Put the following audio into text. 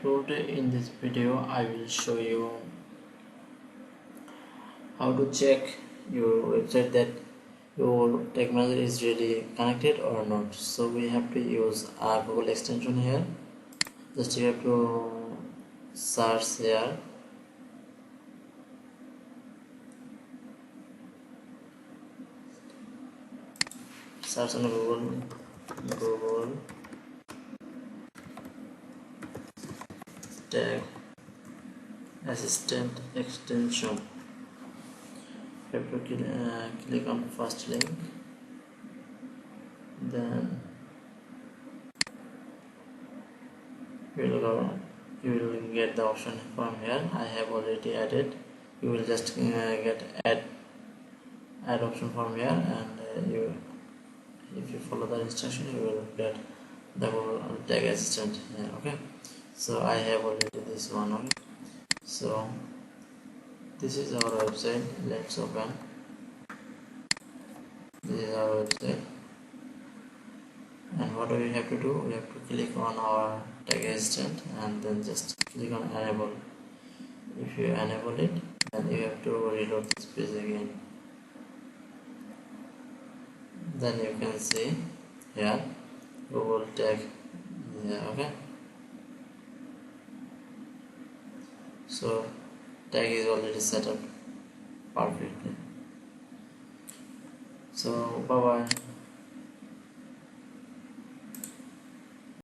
Today in this video I will show you how to check your website that your technology is really connected or not. So we have to use our Google extension here. Just you have to search here. Search on Google tag assistant extension. You have to click on first link, then you will get the option from here. I have already added. You will just get add option from here, and if you follow the instruction you will get the Google tag assistant here. Okay, so I have already this one. Okay, so this is our website. Let's open. This is our website, and what do we have to do? We have to click on our tag assistant and then just click on enable. If you enable it, then you have to reload this page again. Then you can see here Google tag here. Okay, so tag is already set up perfectly. So bye bye.